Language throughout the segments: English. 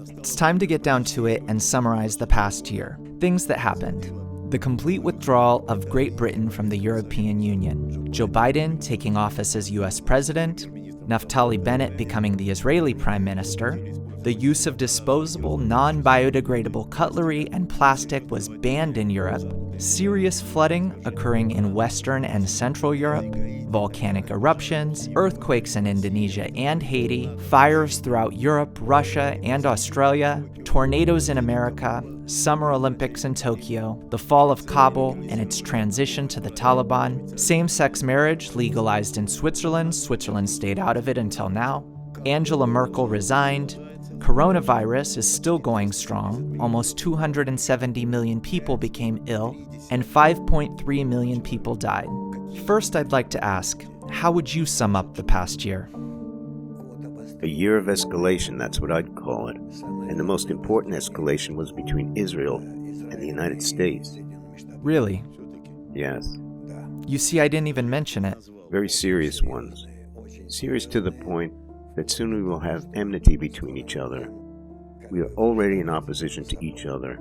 It's time to get down to it and summarize the past year. Things that happened. The complete withdrawal of Great Britain from the European Union. Joe Biden taking office as US President. Naftali Bennett becoming the Israeli Prime Minister. The use of disposable, non-biodegradable cutlery and plastic was banned in Europe. Serious flooding occurring in Western and Central Europe. Volcanic eruptions, earthquakes in Indonesia and Haiti, fires throughout Europe, Russia, and Australia, tornadoes in America, Summer Olympics in Tokyo, the fall of Kabul and its transition to the Taliban, same-sex marriage legalized in Switzerland. Switzerland stayed out of it until now. Angela Merkel resigned. Coronavirus is still going strong. Almost 270 million people became ill, and 5.3 million people died. First, I'd like to ask, how would you sum up the past year? A year of escalation, that's what I'd call it. And the most important escalation was between Israel and the United States. Really? Yes. You see, I didn't even mention it. Very serious ones. Serious to the point that soon we will have enmity between each other. We are already in opposition to each other.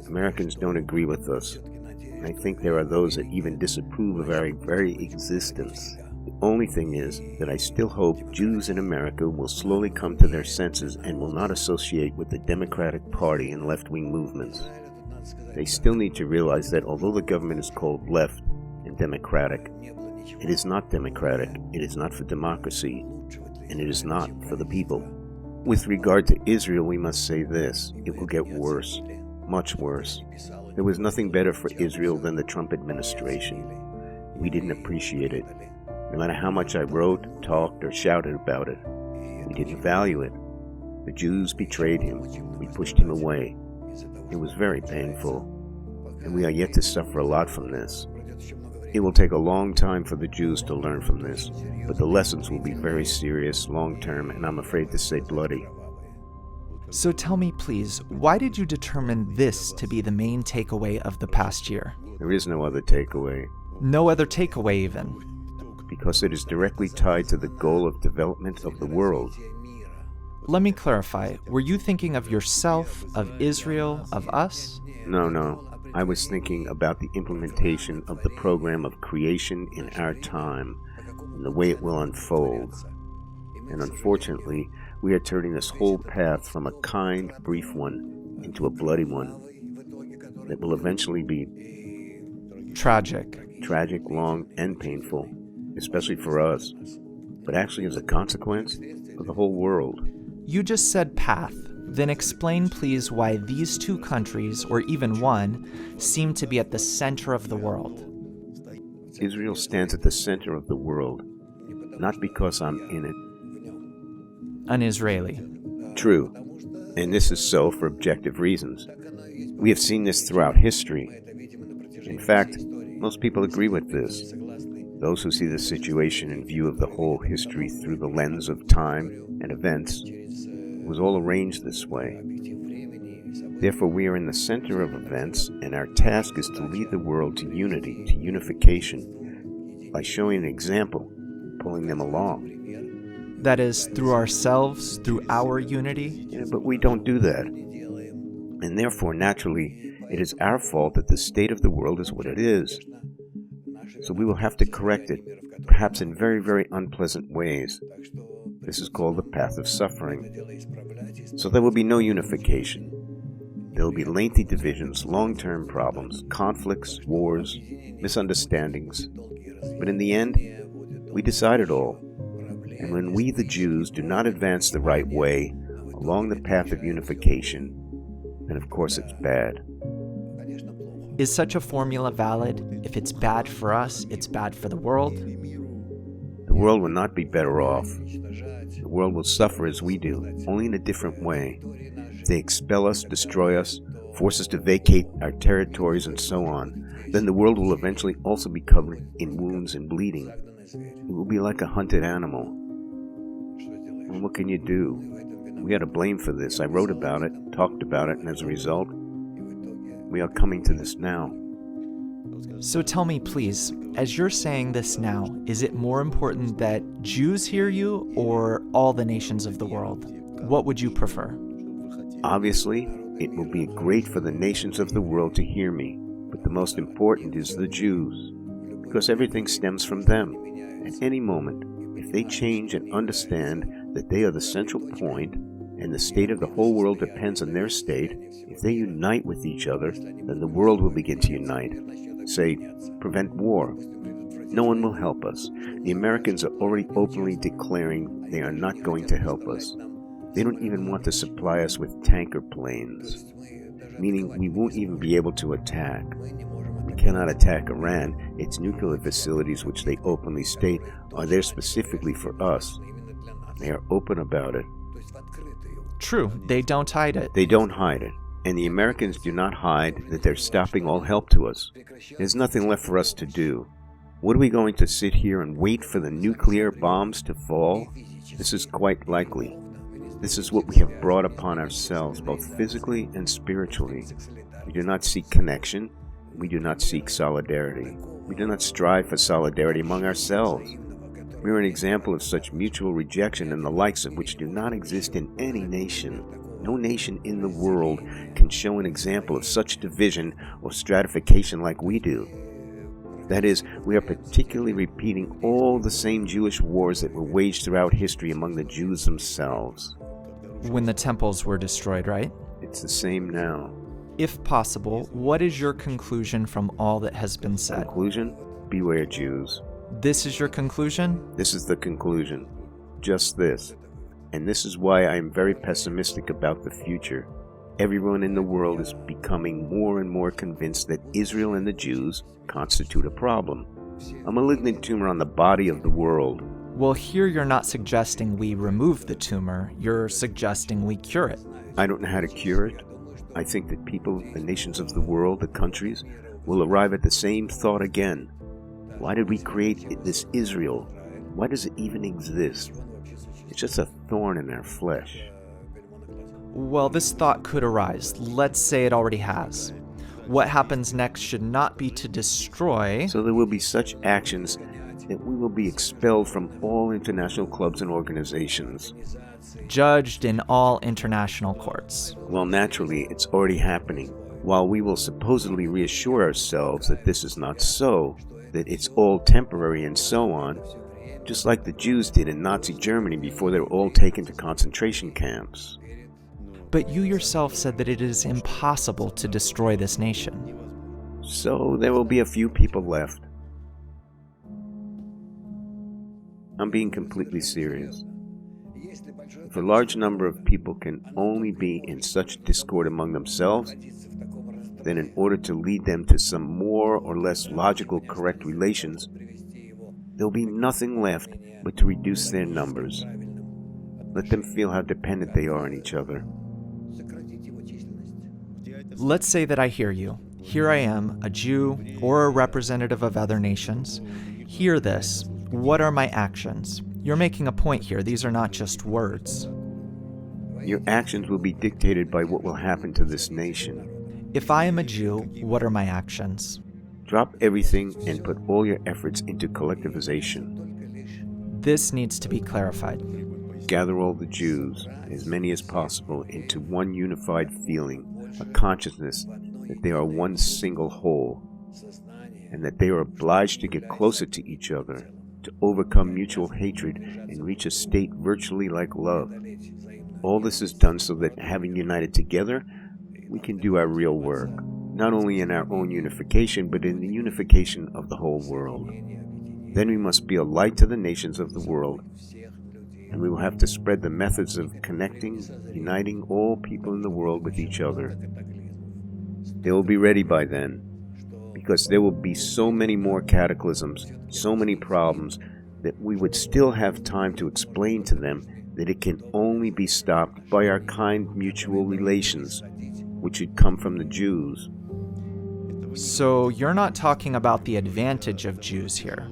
Americans don't agree with us. And I think there are those that even disapprove of our very existence. The only thing is that I still hope Jews in America will slowly come to their senses and will not associate with the Democratic Party and left-wing movements. They still need to realize that although the government is called left and democratic, it is not democratic, it is not for democracy, and it is not for the people. With regard to Israel, we must say this: it will get worse, much worse. There was nothing better for Israel than the Trump administration. We didn't appreciate it. No matter how much I wrote, talked, or shouted about it, we didn't value it. The Jews betrayed him. We pushed him away. It was very painful, and we are yet to suffer a lot from this. It will take a long time for the Jews to learn from this, but the lessons will be very serious, long-term, and I'm afraid to say bloody. So tell me, please, why did you determine this to be the main takeaway of the past year? There is no other takeaway. No other takeaway even? Because it is directly tied to the goal of development of the world. Let me clarify. Were you thinking of yourself, of Israel, of us? No. I was thinking about the implementation of the program of creation in our time and the way it will unfold. And unfortunately, we are turning this whole path from a kind, brief one into a bloody one that will eventually be tragic, long, and painful, especially for us, but actually as a consequence for the whole world. You just said path. Then explain, please, why these two countries, or even one, seem to be at the center of the world. Israel stands at the center of the world, not because I'm in it. An Israeli. True, and this is so for objective reasons. We have seen this throughout history. In fact, most people agree with this. Those who see the situation in view of the whole history through the lens of time and events, it was all arranged this way. Therefore, we are in the center of events, and our task is to lead the world to unity, to unification, by showing an example, pulling them along. That is, through ourselves, through our unity? Yeah, but we don't do that. And therefore, naturally, it is our fault that the state of the world is what it is. So we will have to correct it, perhaps in very, very unpleasant ways. This is called the path of suffering. So there will be no unification. There will be lengthy divisions, long-term problems, conflicts, wars, misunderstandings. But in the end, we decide it all. And when we, the Jews, do not advance the right way along the path of unification, then of course it's bad. Is such a formula valid? If it's bad for us, it's bad for the world? The world will not be better off. The world will suffer as we do, only in a different way. If they expel us, destroy us, force us to vacate our territories and so on, then the world will eventually also be covered in wounds and bleeding. It will be like a hunted animal. And what can you do? We are to blame for this. I wrote about it, talked about it, and as a result, we are coming to this now. So tell me, please, as you're saying this now, is it more important that Jews hear you or all the nations of the world? What would you prefer? Obviously, it will be great for the nations of the world to hear me, but the most important is the Jews, because everything stems from them. At any moment, if they change and understand that they are the central point, and the state of the whole world depends on their state, if they unite with each other, then the world will begin to unite. Say, prevent war. No one will help us. The Americans are already openly declaring they are not going to help us. They don't even want to supply us with tanker planes, meaning we won't even be able to attack. We cannot attack Iran. Its nuclear facilities, which they openly state, are there specifically for us. They are open about it. True, they don't hide it. They don't hide it. And the Americans do not hide that they're stopping all help to us. There's nothing left for us to do. What are we going to sit here and wait for the nuclear bombs to fall? This is quite likely. This is what we have brought upon ourselves, both physically and spiritually. We do not seek connection. We do not seek solidarity. We do not strive for solidarity among ourselves. We are an example of such mutual rejection and the likes of which do not exist in any nation. No nation in the world can show an example of such division or stratification like we do. That is, we are particularly repeating all the same Jewish wars that were waged throughout history among the Jews themselves. When the temples were destroyed, right? It's the same now. If possible, what is your conclusion from all that has been said? Conclusion? Beware, Jews. This is your conclusion? This is the conclusion. Just this. And this is why I am very pessimistic about the future. Everyone in the world is becoming more and more convinced that Israel and the Jews constitute a problem. A malignant tumor on the body of the world. Well, here you're not suggesting we remove the tumor. You're suggesting we cure it. I don't know how to cure it. I think that people, the nations of the world, the countries, will arrive at the same thought again. Why did we create this Israel? Why does it even exist? It's just a thorn in our flesh. Well, this thought could arise. Let's say it already has. What happens next should not be to destroy. So there will be such actions that we will be expelled from all international clubs and organizations. Judged in all international courts. Well, naturally, it's already happening. While we will supposedly reassure ourselves that this is not so, that it's all temporary and so on, just like the Jews did in Nazi Germany before they were all taken to concentration camps. But you yourself said that it is impossible to destroy this nation. So there will be a few people left. I'm being completely serious. If a large number of people can only be in such discord among themselves, then in order to lead them to some more or less logical, correct relations, there will be nothing left but to reduce their numbers. Let them feel how dependent they are on each other. Let's say that I hear you. Here I am, a Jew or a representative of other nations. Hear this. What are my actions? You're making a point here. These are not just words. Your actions will be dictated by what will happen to this nation. If I am a Jew, what are my actions? Drop everything and put all your efforts into collectivization. This needs to be clarified. Gather all the Jews, as many as possible, into one unified feeling, a consciousness that they are one single whole, and that they are obliged to get closer to each other, to overcome mutual hatred and reach a state virtually like love. All this is done so that, having united together, we can do our real work, not only in our own unification, but in the unification of the whole world. Then we must be a light to the nations of the world, and we will have to spread the methods of connecting, uniting all people in the world with each other. They will be ready by then, because there will be so many more cataclysms, so many problems, that we would still have time to explain to them that it can only be stopped by our kind mutual relations, which should come from the Jews. So you're not talking about the advantage of Jews here.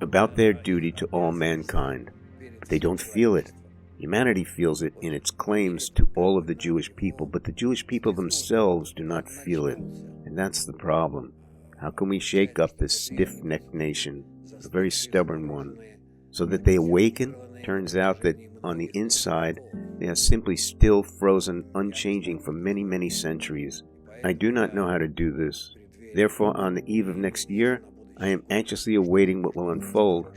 About their duty to all mankind. But they don't feel it. Humanity feels it in its claims to all of the Jewish people, but the Jewish people themselves do not feel it. And that's the problem. How can we shake up this stiff-necked nation, a very stubborn one, so that they awaken Turns out that on the inside, they are simply still frozen, unchanging for many, many centuries. I do not know how to do this. Therefore, on the eve of next year, I am anxiously awaiting what will unfold.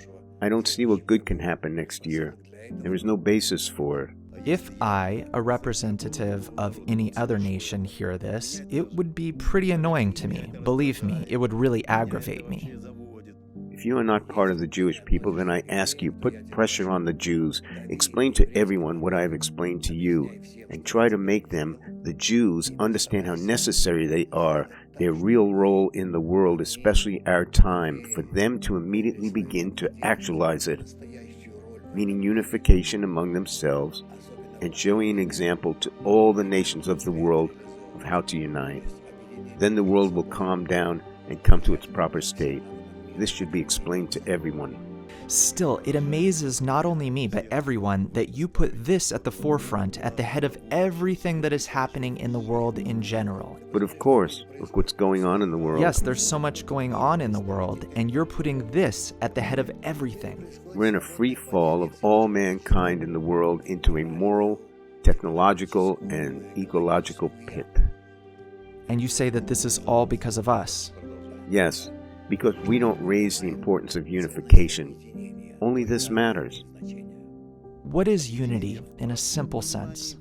I don't see what good can happen next year. There is no basis for it. If I, a representative of any other nation, hear this, it would be pretty annoying to me. Believe me, it would really aggravate me. If you are not part of the Jewish people, then I ask you, put pressure on the Jews. Explain to everyone what I have explained to you, and try to make them, the Jews, understand how necessary they are, their real role in the world, especially our time, for them to immediately begin to actualize it, meaning unification among themselves, and showing an example to all the nations of the world of how to unite. Then the world will calm down and come to its proper state. This should be explained to everyone. Still, it amazes not only me, but everyone that you put this at the forefront, at the head of everything that is happening in the world in general. But of course, look what's going on in the world. Yes, there's so much going on in the world, and you're putting this at the head of everything. We're in a free fall of all mankind in the world into a moral, technological, and ecological pit. And you say that this is all because of us. Yes, because we don't raise the importance of unification. Only this matters. What is unity in a simple sense?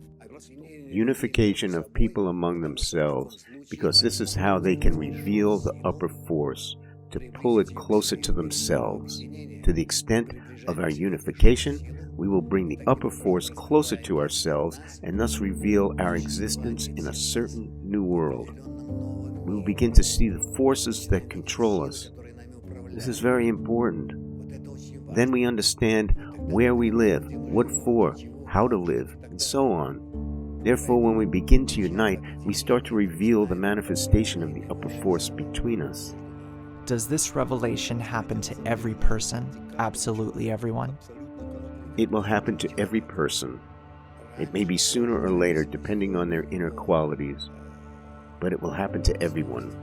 Unification of people among themselves, because this is how they can reveal the upper force, to pull it closer to themselves. To the extent of our unification, we will bring the upper force closer to ourselves and thus reveal our existence in a certain new world. We will begin to see the forces that control us. This is very important. Then we understand where we live, what for, how to live, and so on. Therefore, when we begin to unite, we start to reveal the manifestation of the upper force between us. Does this revelation happen to every person? Absolutely everyone? It will happen to every person. It may be sooner or later, depending on their inner qualities. But it will happen to everyone.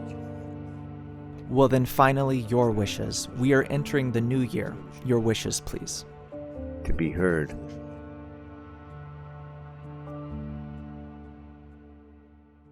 Well, then finally, your wishes. We are entering the new year. Your wishes, please. To be heard.